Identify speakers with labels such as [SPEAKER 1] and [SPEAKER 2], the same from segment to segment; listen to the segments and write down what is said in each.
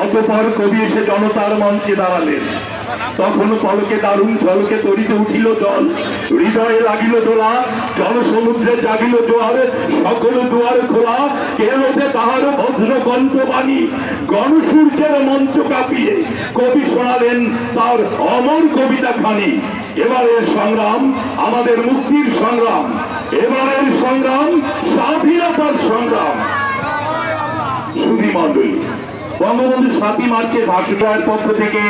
[SPEAKER 1] অতঃপর কবি এসে জনতার মঞ্চে দাঁড়ালেন। তখন পলকে দারুণ ঝলকে তরিতে উঠিল জল, হৃদয়ে লাগিল দোলা, জল সমুদ্রে জাগিল জোয়ার, সকল দুয়ার খোলা, কে লোটে তাহার বজ্র কণ্ঠবাণী। গণসূর্যের মঞ্চ কাঁপিয়ে কবি শোনালেন তার অমর কবিতা খানি। এবারের সংগ্রাম আমাদের মুক্তির সংগ্রাম, এবারের সংগ্রাম স্বাধীনতার সংগ্রাম। সুধী মণ্ডলী, বঙ্গবন্ধু ৭ই মার্চের ভাষণের পক্ষ থেকে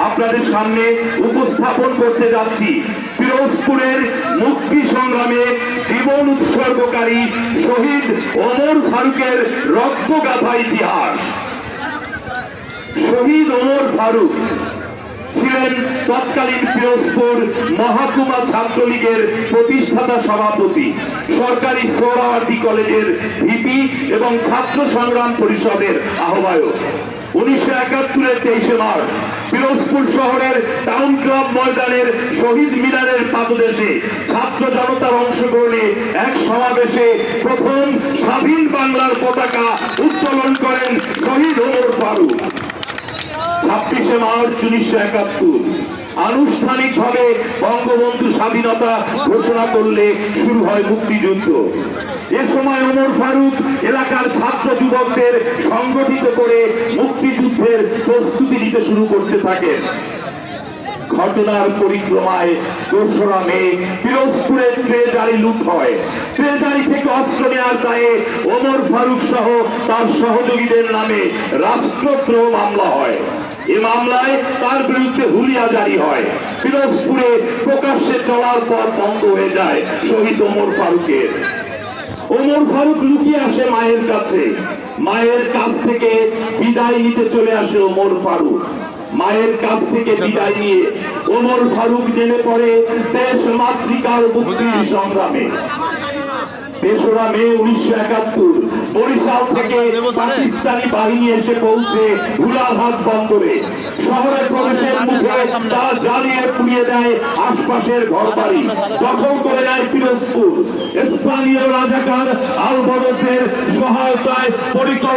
[SPEAKER 1] আপনাদের সামনে উপস্থাপন করতে যাচ্ছি পিরোজপুরের মুক্তি সংগ্রামে জীবন উৎসর্গকারী শহীদ ওমর ফারুকের রক্তগাথা ইতিহাস। শহীদ ওমর ফারুক ছিলেন তৎকালীন পিরোজপুর মহকুমা ছাত্রলীগের প্রতিষ্ঠাতা সভাপতি, সরকারি সোহরাওয়ার্দী কলেজের ভিপি এবং ছাত্র সংগ্রাম পরিষদের আহ্বায়ক। 1971-এর 23শে মার্চ পিরোজপুর শহরের টাউন ক্লাব ময়দানের শহীদ মিনারের পাদদেশে ছাত্র জনতার অংশগ্রহণে এক সমাবেশে প্রথম স্বাধীন বাংলার পতাকা উত্তোলন করেন শহীদ ওমর ফারুক। 26শে মার্চ 1971 আনুষ্ঠানিকভাবে বঙ্গবন্ধু স্বাধীনতা ঘোষণা করলে শুরু হয় মুক্তিযুদ্ধ। এ সময় ওমর ফারুক এলাকার ছাত্র যুবকদের সংগঠিত করে মুক্তিযুদ্ধের প্রস্তুতি নিতে শুরু করতে থাকেন। ঘটনার পরিক্রমায় ২রা মে পিরোজপুরে ট্রেজারি লুট হয়। ট্রেজারি থেকে অস্ত্র নেওয়ার দায়ে ওমর ফারুক সহ তার সহযোগীদের নামে রাষ্ট্রদ্রোহ মামলা হয়। এ মামলায় তার বিরুদ্ধে হুলিয়া জারি হয়। পিরোজপুরে প্রকাশ্যে চলার পর বন্ধ হয়ে যায় শহীদ ওমর ফারুকের। ওমর ফারুক লুকিয়ে আসে মায়ের কাছে। মায়ের কাছ থেকে বিদায় নিতে চলে আসে ওমর ফারুক। মায়ের কাছ থেকে বিদায় নিয়ে ওমর ফারুক নেমে পড়ে দেশ মাতৃকার মুক্তির সংগ্রামে। ৩রা মে 1971 বরিশাল থেকে পাকিস্তানি বাহিনী এসে পৌঁছে ভুলারহাট বন্দরে। শহরে প্রবেশের মুখে তা জ্বালিয়ে পুড়িয়ে দেয় আশপাশের ঘরবাড়ি, দখল করে নেয় পিরোজপুর। স্থানীয় রাজাকার আলবদরদের সহায়তায় পরিকল্পনা